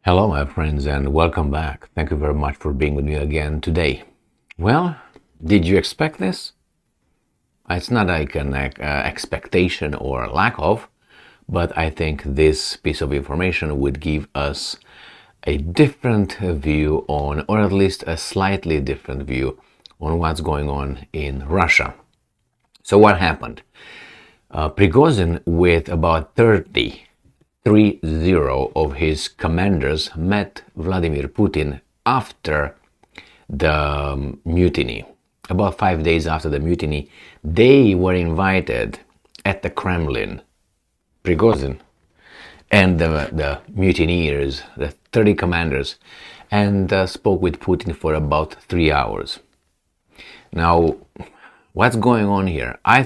Hello, my friends, and welcome back. Thank you very much for being with me again today. Well, did you expect this? It's not like an expectation or lack of, but I think this piece of information would give us a different view on, or at least a slightly different view on what's going on in Russia. So, what happened? Prigozhin, with about 30 of his commanders, met Vladimir Putin after the mutiny. About 5 days after the mutiny, they were invited at the Kremlin. Prigozhin and the mutineers, the 30 commanders, and spoke with Putin for about 3 hours. Now, what's going on here? I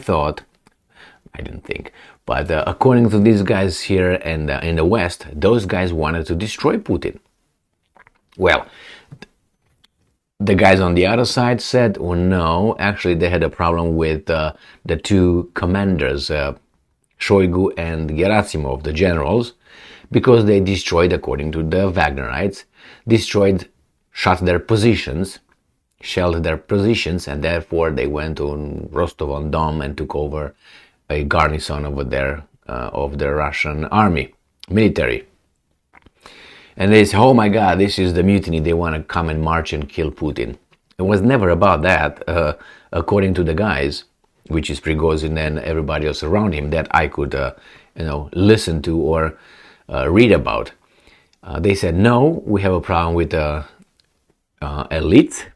didn't think, but according to these guys here in the West, those guys wanted to destroy Putin. Well, the guys on the other side said, oh no, actually they had a problem with the two commanders, Shoigu and Gerasimov, the generals, because they destroyed, according to the Wagnerites, shot their positions, shelled their positions, and therefore they went to Rostov-on-Don and took over a garrison over there of the Russian army, military. And they say, oh my God, this is the mutiny, they want to come and march and kill Putin. It was never about that, according to the guys, which is Prigozhin and everybody else around him, that I could listen to or read about. They said, no, we have a problem with the elite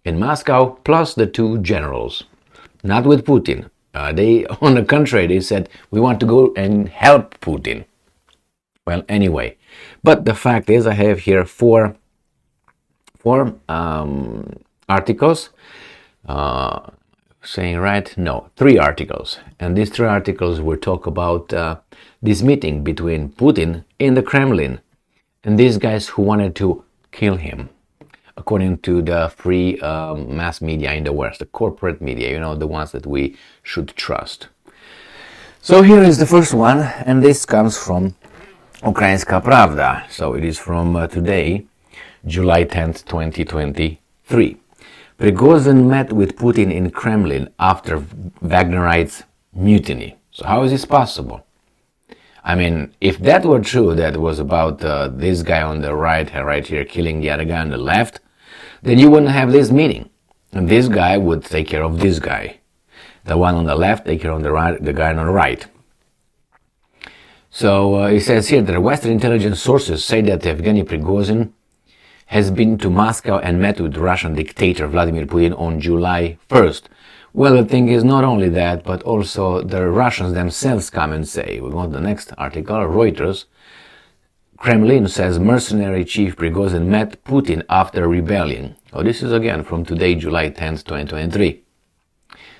in Moscow, plus the two generals, not with Putin. They, on the contrary, they said, we want to go and help Putin. Well, anyway, but the fact is, I have here four articles three articles. And these three articles will talk about this meeting between Putin in the Kremlin and these guys who wanted to kill him, according to the free mass media in the West, the corporate media, the ones that we should trust. So here is the first one, and this comes from Ukrainska Pravda. So it is from today, July 10th, 2023. Prigozhin met with Putin in Kremlin after Wagnerites' mutiny. So how is this possible? I mean, if that were true, that was about this guy on the right here killing the other guy on the left, then you wouldn't have this meeting. And this guy would take care of this guy. The one on the left take care of the right, the guy on the right. So it says here that Western intelligence sources say that Evgeny Prigozhin has been to Moscow and met with Russian dictator Vladimir Putin on July 1st. Well, the thing is not only that, but also the Russians themselves come and say, we go to the next article, Reuters, Kremlin says mercenary chief Prigozhin met Putin after rebellion. Oh, this is again from today, July 10th, 2023.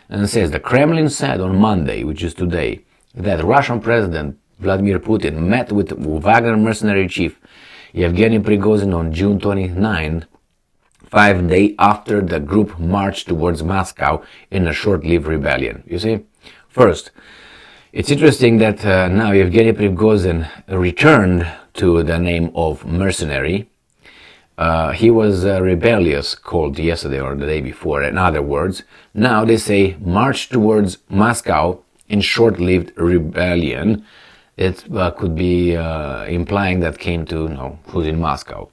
And it says the Kremlin said on Monday, which is today, that Russian President Vladimir Putin met with Wagner mercenary chief Yevgeny Prigozhin on June 29, 5 days after the group marched towards Moscow in a short-lived rebellion. You see? First, it's interesting that now Yevgeny Prigozhin returned to the name of mercenary. He was rebellious, called yesterday or the day before. In other words, now they say march towards Moscow in short-lived rebellion. It could be implying that came to, who's in Moscow?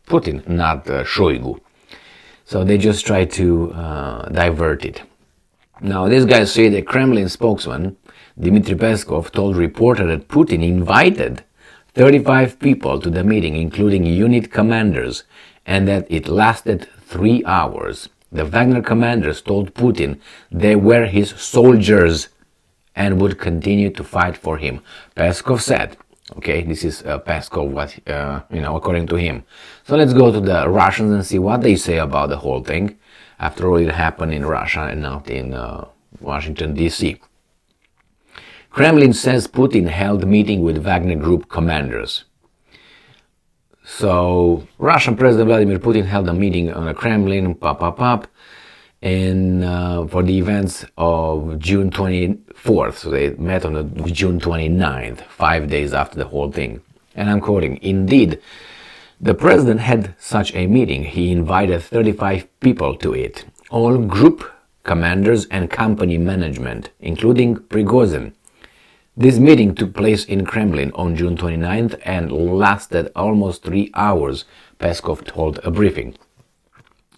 Putin, not Shoigu. So they just try to divert it. Now, these guys say the Kremlin spokesman, Dmitry Peskov, told reporter that Putin invited 35 people to the meeting, including unit commanders, and that it lasted 3 hours. The Wagner commanders told Putin they were his soldiers and would continue to fight for him. Peskov said, okay, this is Peskov, according to him. So let's go to the Russians and see what they say about the whole thing. After all, it happened in Russia and not in Washington, D.C. Kremlin says Putin held meeting with Wagner Group commanders. So, Russian President Vladimir Putin held a meeting on the Kremlin, and for the events of June 24th. So they met on June 29th, 5 days after the whole thing. And I'm quoting, "Indeed, the president had such a meeting. He invited 35 people to it, all group commanders and company management, including Prigozhin. This meeting took place in Kremlin on June 29th and lasted almost 3 hours," Peskov told a briefing.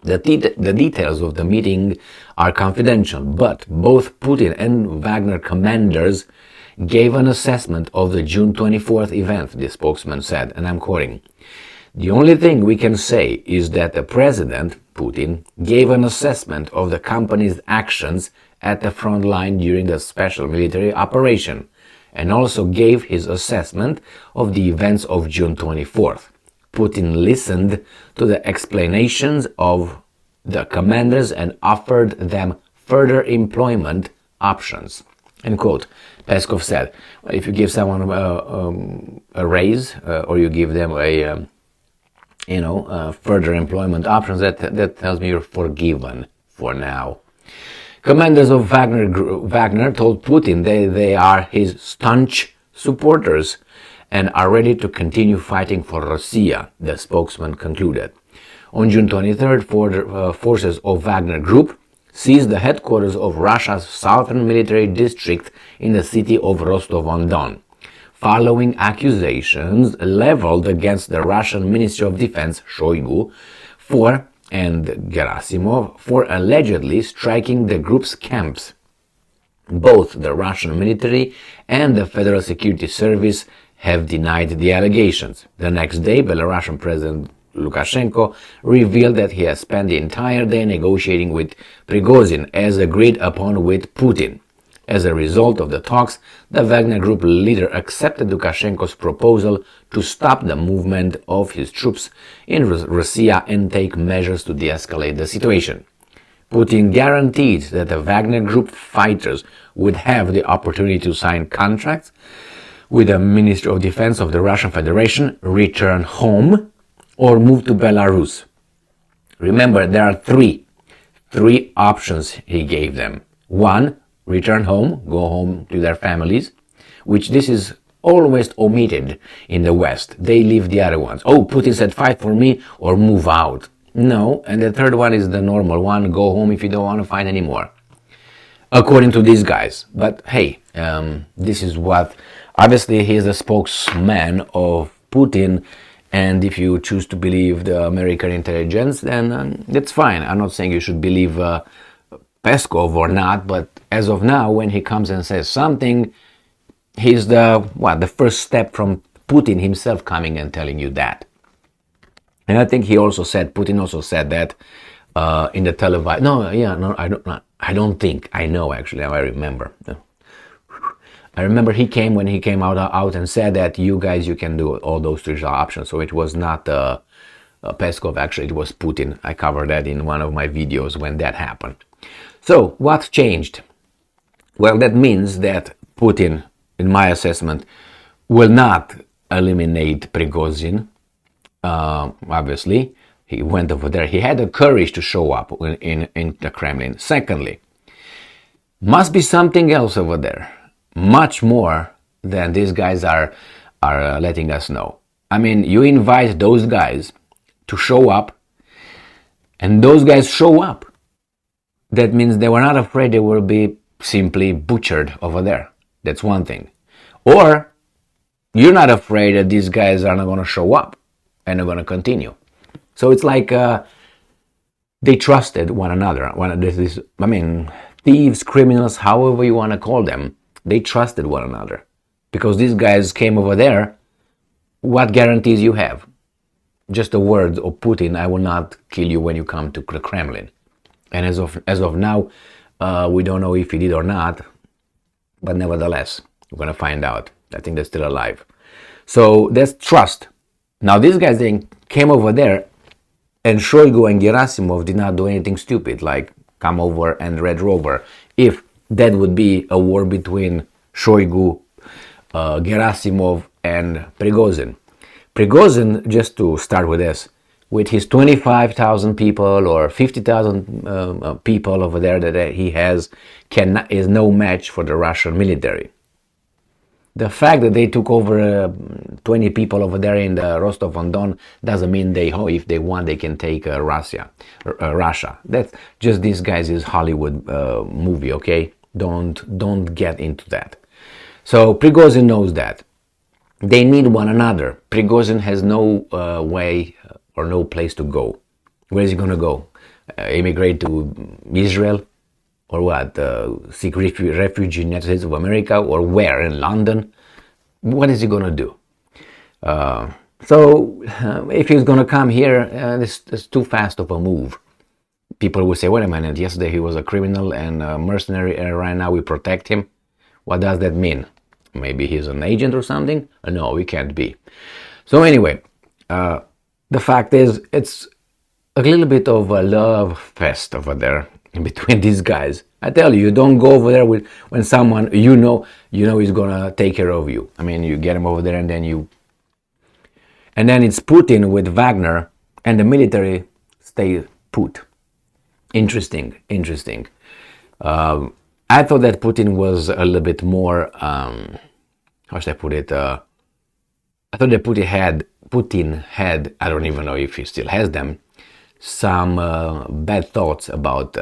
The details of the meeting are confidential, but both Putin and Wagner commanders gave an assessment of the June 24th event, the spokesman said, and I'm quoting, "The only thing we can say is that the president, Putin, gave an assessment of the company's actions at the front line during the special military operation, and also gave his assessment of the events of June 24th. Putin listened to the explanations of the commanders and offered them further employment options." End quote. Peskov said, if you give someone a raise or you give them a further employment options, that tells me you're forgiven for now. Commanders of Wagner told Putin they are his staunch supporters and are ready to continue fighting for Russia, the spokesman concluded. On June 23rd, forces of Wagner Group seized the headquarters of Russia's southern military district in the city of Rostov-on-Don, following accusations leveled against the Russian Ministry of Defense, Shoigu, and Gerasimov for allegedly striking the group's camps. Both the Russian military and the Federal Security Service have denied the allegations. The next day, Belarusian President Lukashenko revealed that he has spent the entire day negotiating with Prigozhin as agreed upon with Putin. As a result of the talks, the Wagner Group leader accepted Lukashenko's proposal to stop the movement of his troops in Russia and take measures to de-escalate the situation. Putin guaranteed that the Wagner Group fighters would have the opportunity to sign contracts with the Ministry of Defense of the Russian Federation, return home, or move to Belarus. Remember, there are three options he gave them. One, return home, go home to their families, which this is always omitted in the West. They leave the other ones. Oh, Putin said fight for me or move out. No, and the third one is the normal one, go home if you don't want to fight anymore. According to these guys. But hey, this is what, obviously he is the spokesman of Putin, and if you choose to believe the American intelligence, then that's fine. I'm not saying you should believe Peskov or not, but as of now, when he comes and says something, he's the first step from Putin himself coming and telling you that. And I think Putin also said that in the televised. I don't think. I know actually. I remember. I remember when he came out and said that you can do all those three options. So it was not Peskov, actually, it was Putin. I covered that in one of my videos when that happened. So what changed? Well, that means that Putin, in my assessment, will not eliminate Prigozhin. Obviously, he went over there. He had the courage to show up in the Kremlin. Secondly, must be something else over there. Much more than these guys are letting us know. I mean, you invite those guys to show up, and those guys show up. That means they were not afraid they will be simply butchered over there. That's one thing. Or you're not afraid that these guys are not going to show up and are going to continue. So it's like they trusted one another. Thieves, criminals, however you want to call them, they trusted one another. Because these guys came over there, what guarantees you have? Just a word of Putin, I will not kill you when you come to the Kremlin. And as of now, we don't know if he did or not, but nevertheless, we're going to find out. I think they're still alive. So that's trust. Now these guys then came over there, and Shoigu and Gerasimov did not do anything stupid, like come over and Red Rover. If that would be a war between Shoigu, Gerasimov, and Prigozhin. Prigozhin, just to start with this, with his 25,000 people or 50,000 people over there that he has, is no match for the Russian military. The fact that they took over 20 people over there in the Rostov-on-Don doesn't mean if they want, they can take Russia. That's just these guys is Hollywood movie, okay? Don't get into that. So Prigozhin knows that. They need one another. Prigozhin has no way or no place to go. Where is he going to go? Immigrate to Israel? Or what? Seek refuge in the United States of America? Or where? In London? What is he going to do? So if he's going to come here, it's too fast of a move. People will say, wait a minute, yesterday he was a criminal and a mercenary, and right now we protect him. What does that mean? Maybe he's an agent or something? No, he can't be. So anyway, the fact is, it's a little bit of a love fest over there in between these guys. I tell you, don't go over there when someone you know is gonna take care of you. I mean, you get him over there, and then it's Putin with Wagner, and the military stay put. Interesting. I thought that Putin was a little bit more. How should I put it? I thought that Putin had. I don't even know if he still has them. Some bad thoughts about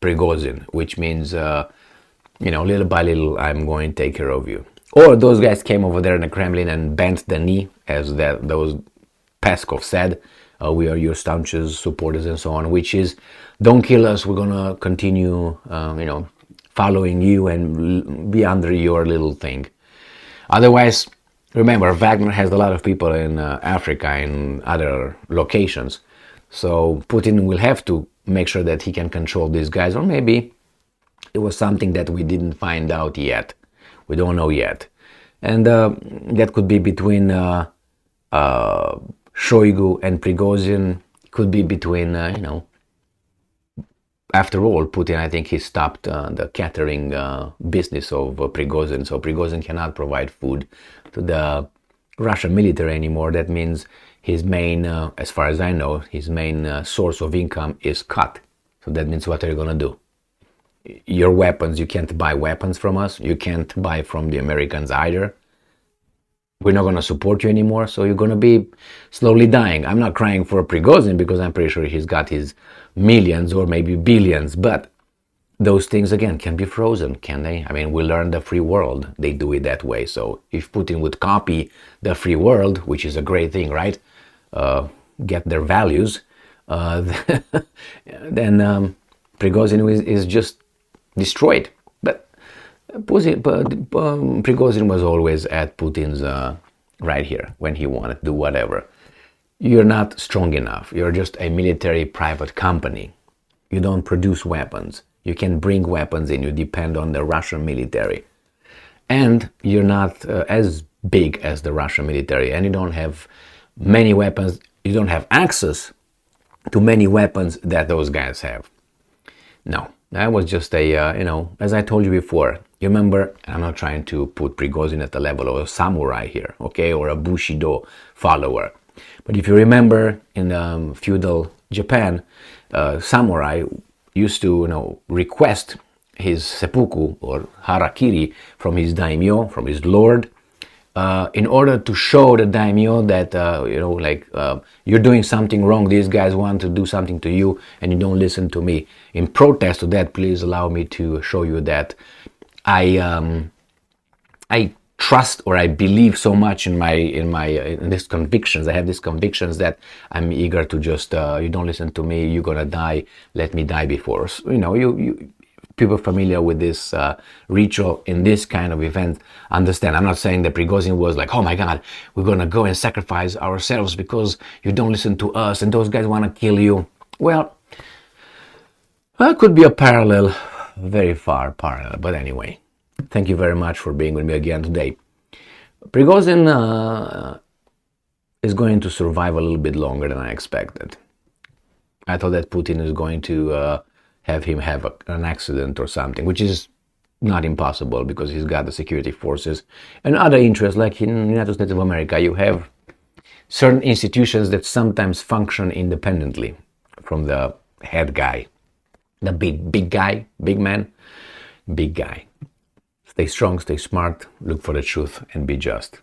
Prigozhin, which means, little by little, I'm going to take care of you. Or those guys came over there in the Kremlin and bent the knee, as those Peskov said, we are your staunchest supporters and so on, which is, don't kill us, we're going to continue, following you and be under your little thing. Otherwise, remember, Wagner has a lot of people in Africa and other locations. So Putin will have to make sure that he can control these guys, or maybe it was something that we didn't find out yet. We don't know yet. And that could be between Shoigu and Prigozhin. Could be between, after all, Putin, I think he stopped the catering business of Prigozhin. So Prigozhin cannot provide food to the Russian military anymore. That means his main, as far as I know, his main source of income is cut. So that means what are you going to do? Your weapons, you can't buy weapons from us. You can't buy from the Americans either. We're not going to support you anymore. So you're going to be slowly dying. I'm not crying for Prigozhin because I'm pretty sure he's got his millions or maybe billions. But those things, again, can be frozen, can they? I mean, we learned the free world. They do it that way. So if Putin would copy the free world, which is a great thing, right? Get their values, then Prigozhin is just destroyed. But Prigozhin was always at Putin's right here when he wanted to do whatever. You're not strong enough. You're just a military private company. You don't produce weapons. You can bring weapons in. You depend on the Russian military. And you're not as big as the Russian military. And you don't have many weapons. You don't have access to many weapons that those guys have. No, that was just a, as I told you before, you remember, I'm not trying to put Prigozhin at the level of a samurai here, okay, or a Bushido follower. But if you remember, in feudal Japan, samurai used to, request his seppuku or harakiri from his daimyo, from his lord, in order to show the daimyo that, you're doing something wrong, these guys want to do something to you and you don't listen to me. In protest to that, please allow me to show you that I trust or I believe so much in these convictions. I have these convictions that I'm eager to just, you don't listen to me, you're gonna die, let me die before. People familiar with this ritual in this kind of event understand. I'm not saying that Prigozhin was like, oh my God, we're going to go and sacrifice ourselves because you don't listen to us and those guys want to kill you. Well, that could be a parallel, very far parallel. But anyway, thank you very much for being with me again today. Prigozhin is going to survive a little bit longer than I expected. I thought that Putin is going to have him have an accident or something, which is not impossible because he's got the security forces and other interests. Like in the United States of America, you have certain institutions that sometimes function independently from the head guy, the big guy, big man, big guy. Stay strong, stay smart, look for the truth, and be just.